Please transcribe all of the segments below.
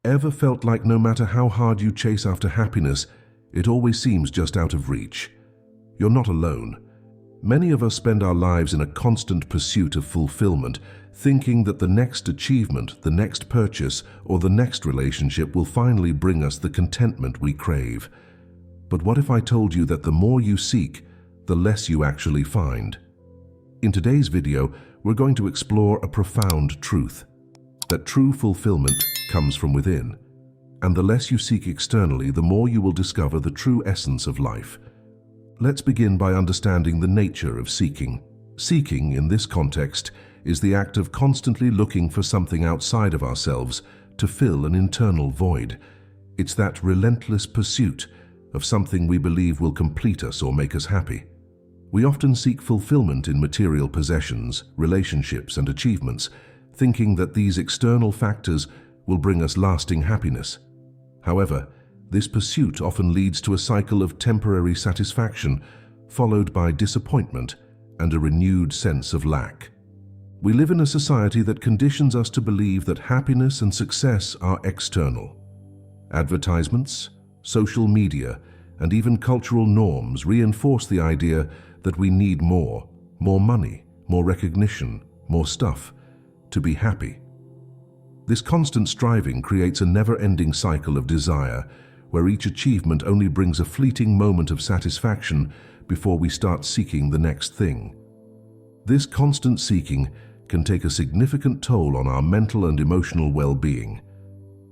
Ever felt like no matter how hard you chase after happiness, it always seems just out of reach? You're not alone. Many of us spend our lives in a constant pursuit of fulfillment, thinking that the next achievement, the next purchase, or the next relationship will finally bring us the contentment we crave. But what if I told you that the more you seek, the less you actually find? In today's video, we're going to explore a profound truth: that true fulfillment comes from within. And the less you seek externally, the more you will discover the true essence of life. Let's begin by understanding the nature of seeking. Seeking, in this context, is the act of constantly looking for something outside of ourselves to fill an internal void. It's that relentless pursuit of something we believe will complete us or make us happy. We often seek fulfillment in material possessions, relationships, and achievements, thinking that these external factors will bring us lasting happiness. However, this pursuit often leads to a cycle of temporary satisfaction, followed by disappointment and a renewed sense of lack. We live in a society that conditions us to believe that happiness and success are external. Advertisements, social media, and even cultural norms reinforce the idea that we need more money, more recognition, more stuff, to be happy. This constant striving creates a never-ending cycle of desire, where each achievement only brings a fleeting moment of satisfaction before we start seeking the next thing. This constant seeking can take a significant toll on our mental and emotional well-being.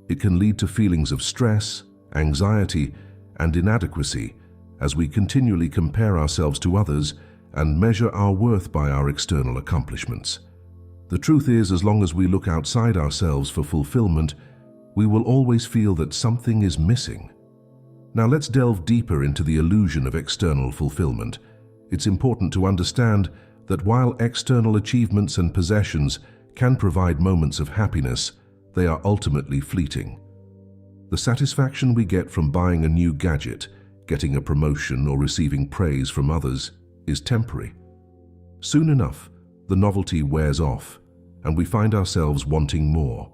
It can lead to feelings of stress, anxiety, and inadequacy as we continually compare ourselves to others and measure our worth by our external accomplishments. The truth is, as long as we look outside ourselves for fulfillment, we will always feel that something is missing. Now let's delve deeper into the illusion of external fulfillment. It's important to understand that while external achievements and possessions can provide moments of happiness, they are ultimately fleeting. The satisfaction we get from buying a new gadget, getting a promotion, or receiving praise from others is temporary. Soon enough, the novelty wears off, and we find ourselves wanting more.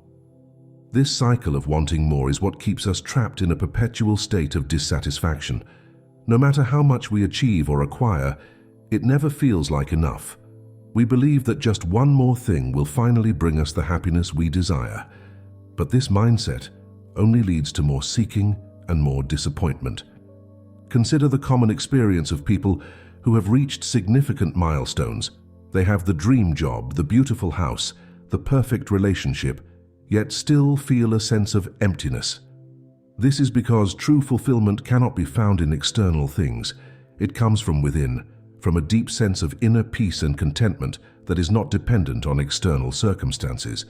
This cycle of wanting more is what keeps us trapped in a perpetual state of dissatisfaction. No matter how much we achieve or acquire, it never feels like enough. We believe that just one more thing will finally bring us the happiness we desire. But this mindset only leads to more seeking and more disappointment. Consider the common experience of people who have reached significant milestones. They have the dream job, the beautiful house, the perfect relationship, yet still feel a sense of emptiness. This is because true fulfillment cannot be found in external things. It comes from within, from a deep sense of inner peace and contentment that is not dependent on external circumstances.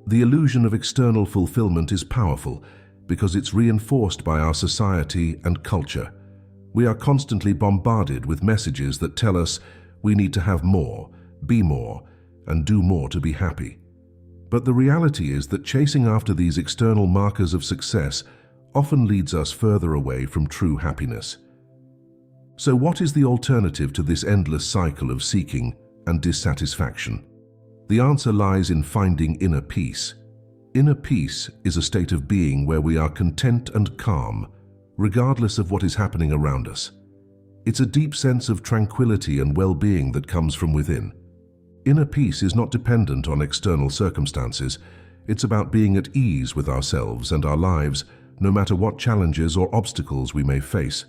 The illusion of external fulfillment is powerful because it's reinforced by our society and culture. We are constantly bombarded with messages that tell us we need to have more, be more, and do more to be happy. But the reality is that chasing after these external markers of success often leads us further away from true happiness. So what is the alternative to this endless cycle of seeking and dissatisfaction? The answer lies in finding inner peace. Inner peace is a state of being where we are content and calm, regardless of what is happening around us. It's a deep sense of tranquility and well-being that comes from within. Inner peace is not dependent on external circumstances. It's about being at ease with ourselves and our lives, no matter what challenges or obstacles we may face.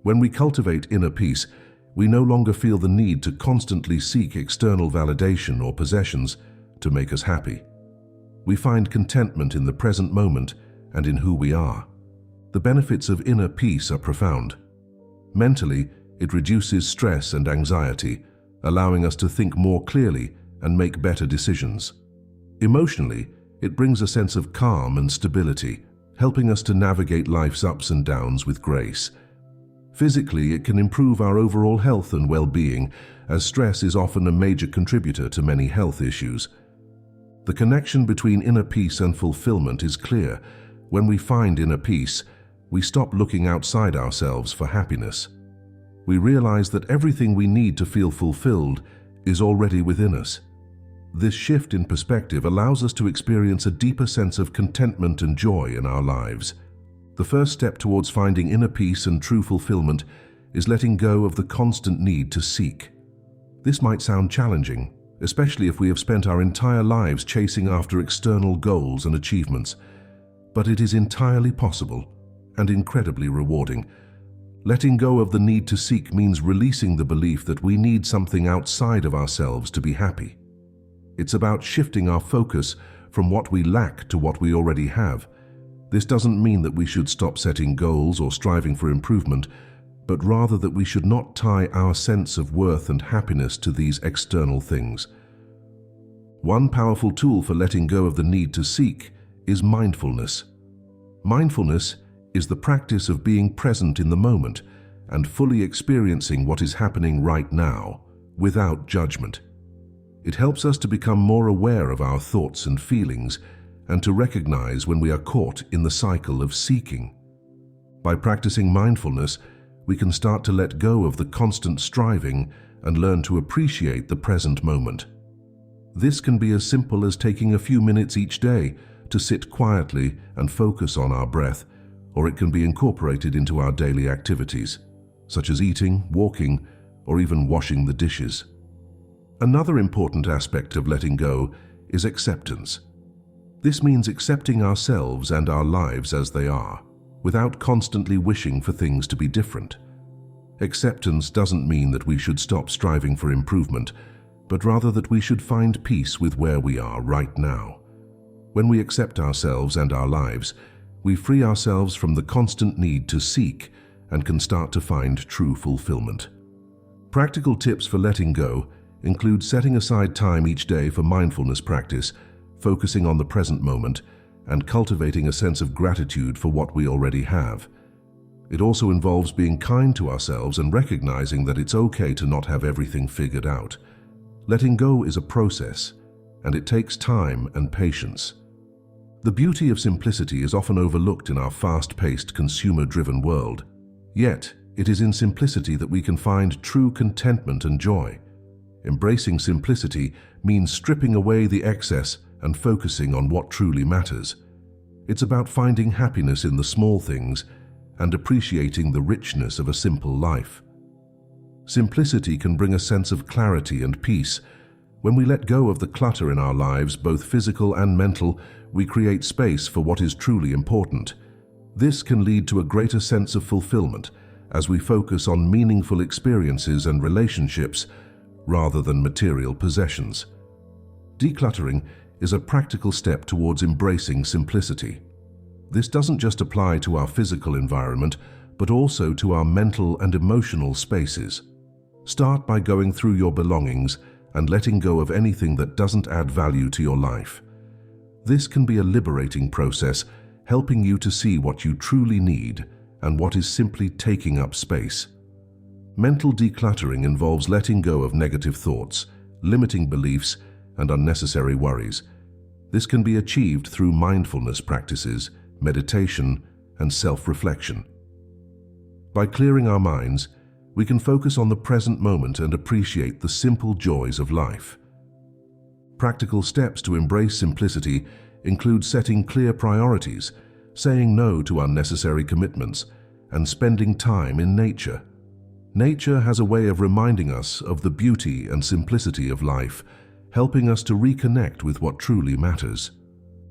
When we cultivate inner peace, we no longer feel the need to constantly seek external validation or possessions to make us happy. We find contentment in the present moment and in who we are. The benefits of inner peace are profound. Mentally, it reduces stress and anxiety, allowing us to think more clearly and make better decisions. Emotionally, it brings a sense of calm and stability, helping us to navigate life's ups and downs with grace. Physically, it can improve our overall health and well-being, as stress is often a major contributor to many health issues. The connection between inner peace and fulfillment is clear. When we find inner peace, we stop looking outside ourselves for happiness. We realize that everything we need to feel fulfilled is already within us. This shift in perspective allows us to experience a deeper sense of contentment and joy in our lives. The first step towards finding inner peace and true fulfillment is letting go of the constant need to seek. This might sound challenging, especially if we have spent our entire lives chasing after external goals and achievements, but it is entirely possible and incredibly rewarding. Letting go of the need to seek means releasing the belief that we need something outside of ourselves to be happy. It's about shifting our focus from what we lack to what we already have. This doesn't mean that we should stop setting goals or striving for improvement, but rather that we should not tie our sense of worth and happiness to these external things. One powerful tool for letting go of the need to seek is mindfulness. Mindfulness is the practice of being present in the moment and fully experiencing what is happening right now, without judgment. It helps us to become more aware of our thoughts and feelings and to recognize when we are caught in the cycle of seeking. By practicing mindfulness, we can start to let go of the constant striving and learn to appreciate the present moment. This can be as simple as taking a few minutes each day to sit quietly and focus on our breath, or it can be incorporated into our daily activities, such as eating, walking, or even washing the dishes. Another important aspect of letting go is acceptance. This means accepting ourselves and our lives as they are, without constantly wishing for things to be different. Acceptance doesn't mean that we should stop striving for improvement, but rather that we should find peace with where we are right now. When we accept ourselves and our lives, we free ourselves from the constant need to seek and can start to find true fulfillment. Practical tips for letting go include setting aside time each day for mindfulness practice, focusing on the present moment, and cultivating a sense of gratitude for what we already have. It also involves being kind to ourselves and recognizing that it's okay to not have everything figured out. Letting go is a process, and it takes time and patience. The beauty of simplicity is often overlooked in our fast-paced, consumer-driven world. Yet, it is in simplicity that we can find true contentment and joy. Embracing simplicity means stripping away the excess and focusing on what truly matters. It's about finding happiness in the small things and appreciating the richness of a simple life. Simplicity can bring a sense of clarity and peace. When we let go of the clutter in our lives, both physical and mental, we create space for what is truly important. This can lead to a greater sense of fulfillment as we focus on meaningful experiences and relationships rather than material possessions. Decluttering is a practical step towards embracing simplicity. This doesn't just apply to our physical environment, but also to our mental and emotional spaces. Start by going through your belongings and letting go of anything that doesn't add value to your life. This can be a liberating process, helping you to see what you truly need and what is simply taking up space. Mental decluttering involves letting go of negative thoughts, limiting beliefs, and unnecessary worries. This can be achieved through mindfulness practices, meditation, and self-reflection. By clearing our minds, we can focus on the present moment and appreciate the simple joys of life. Practical steps to embrace simplicity include setting clear priorities, saying no to unnecessary commitments, and spending time in nature. Nature has a way of reminding us of the beauty and simplicity of life, helping us to reconnect with what truly matters.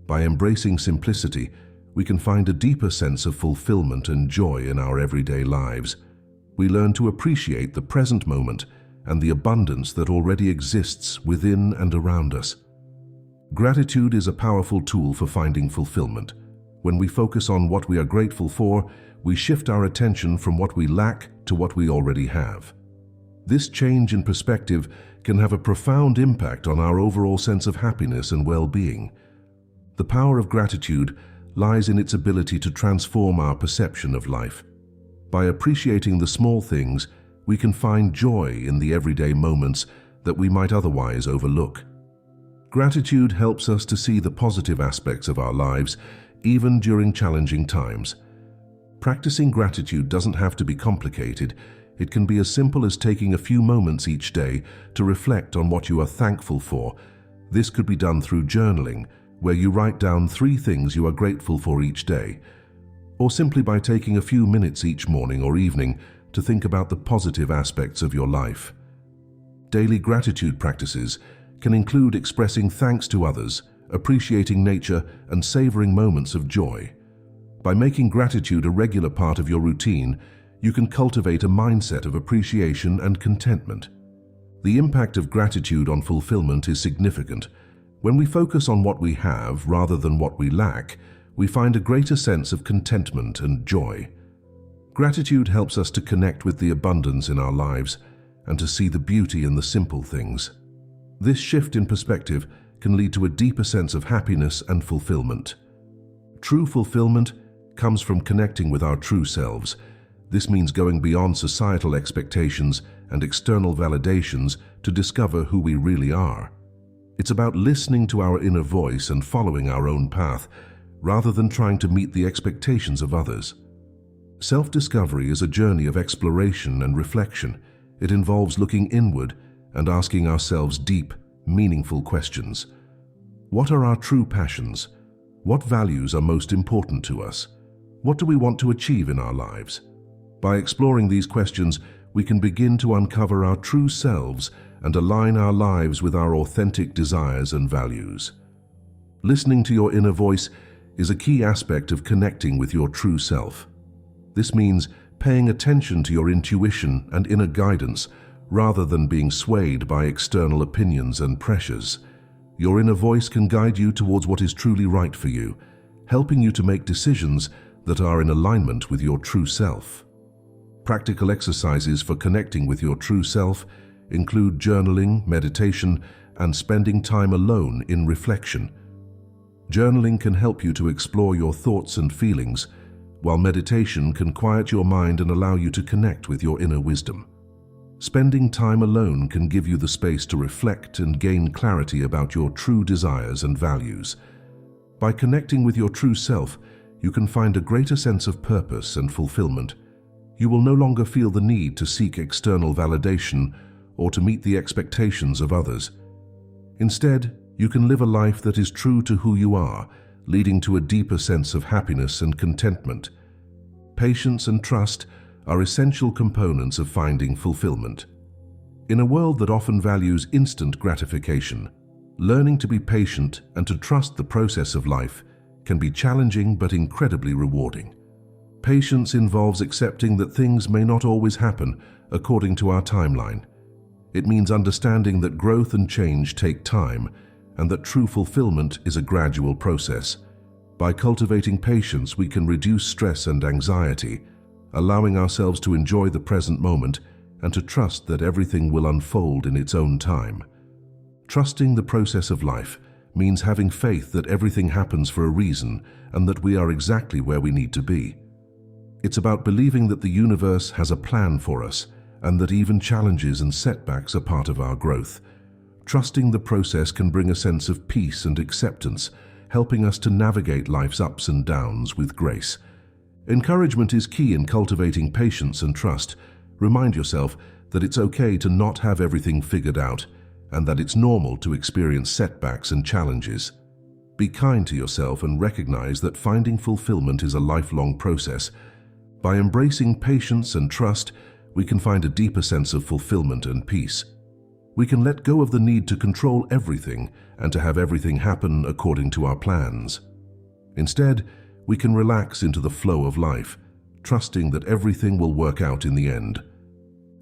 By embracing simplicity, we can find a deeper sense of fulfillment and joy in our everyday lives. We learn to appreciate the present moment and the abundance that already exists within and around us. Gratitude is a powerful tool for finding fulfillment. When we focus on what we are grateful for, we shift our attention from what we lack to what we already have. This change in perspective can have a profound impact on our overall sense of happiness and well-being. The power of gratitude lies in its ability to transform our perception of life. By appreciating the small things, we can find joy in the everyday moments that we might otherwise overlook. Gratitude helps us to see the positive aspects of our lives, even during challenging times. Practicing gratitude doesn't have to be complicated. It can be as simple as taking a few moments each day to reflect on what you are thankful for. This could be done through journaling, where you write down 3 things you are grateful for each day, or simply by taking a few minutes each morning or evening to think about the positive aspects of your life. Daily gratitude practices can include expressing thanks to others, appreciating nature, and savoring moments of joy. By making gratitude a regular part of your routine, you can cultivate a mindset of appreciation and contentment. The impact of gratitude on fulfillment is significant. When we focus on what we have rather than what we lack, we find a greater sense of contentment and joy. Gratitude helps us to connect with the abundance in our lives and to see the beauty in the simple things. This shift in perspective can lead to a deeper sense of happiness and fulfillment. True fulfillment comes from connecting with our true selves. This means going beyond societal expectations and external validations to discover who we really are. It's about listening to our inner voice and following our own path, rather than trying to meet the expectations of others. Self-discovery is a journey of exploration and reflection. It involves looking inward and asking ourselves deep, meaningful questions. What are our true passions? What values are most important to us? What do we want to achieve in our lives? By exploring these questions, we can begin to uncover our true selves and align our lives with our authentic desires and values. Listening to your inner voice is a key aspect of connecting with your true self. This means paying attention to your intuition and inner guidance rather than being swayed by external opinions and pressures. Your inner voice can guide you towards what is truly right for you, helping you to make decisions that are in alignment with your true self. Practical exercises for connecting with your true self include journaling, meditation, and spending time alone in reflection. Journaling can help you to explore your thoughts and feelings, while meditation can quiet your mind and allow you to connect with your inner wisdom. Spending time alone can give you the space to reflect and gain clarity about your true desires and values. By connecting with your true self, you can find a greater sense of purpose and fulfillment. You will no longer feel the need to seek external validation or to meet the expectations of others. Instead, you can live a life that is true to who you are, leading to a deeper sense of happiness and contentment. Patience and trust are essential components of finding fulfillment. In a world that often values instant gratification, learning to be patient and to trust the process of life can be challenging but incredibly rewarding. Patience involves accepting that things may not always happen according to our timeline. It means understanding that growth and change take time, and that true fulfillment is a gradual process. By cultivating patience, we can reduce stress and anxiety, allowing ourselves to enjoy the present moment and to trust that everything will unfold in its own time. Trusting the process of life means having faith that everything happens for a reason and that we are exactly where we need to be. It's about believing that the universe has a plan for us and that even challenges and setbacks are part of our growth. Trusting the process can bring a sense of peace and acceptance, helping us to navigate life's ups and downs with grace. Encouragement is key in cultivating patience and trust. Remind yourself that it's okay to not have everything figured out and that it's normal to experience setbacks and challenges. Be kind to yourself and recognize that finding fulfillment is a lifelong process. By embracing patience and trust, we can find a deeper sense of fulfillment and peace. We can let go of the need to control everything and to have everything happen according to our plans. Instead, we can relax into the flow of life, trusting that everything will work out in the end.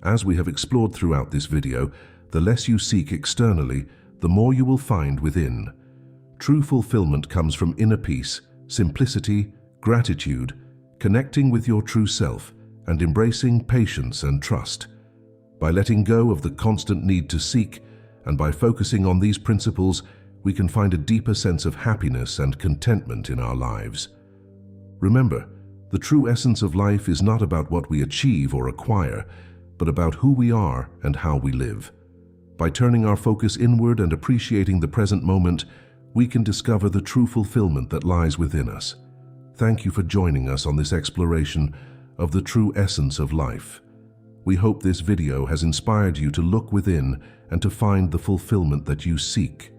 As we have explored throughout this video, the less you seek externally, the more you will find within. True fulfillment comes from inner peace, simplicity, gratitude, connecting with your true self, and embracing patience and trust. By letting go of the constant need to seek, and by focusing on these principles, we can find a deeper sense of happiness and contentment in our lives. Remember, the true essence of life is not about what we achieve or acquire, but about who we are and how we live. By turning our focus inward and appreciating the present moment, we can discover the true fulfillment that lies within us. Thank you for joining us on this exploration of the true essence of life. We hope this video has inspired you to look within and to find the fulfillment that you seek.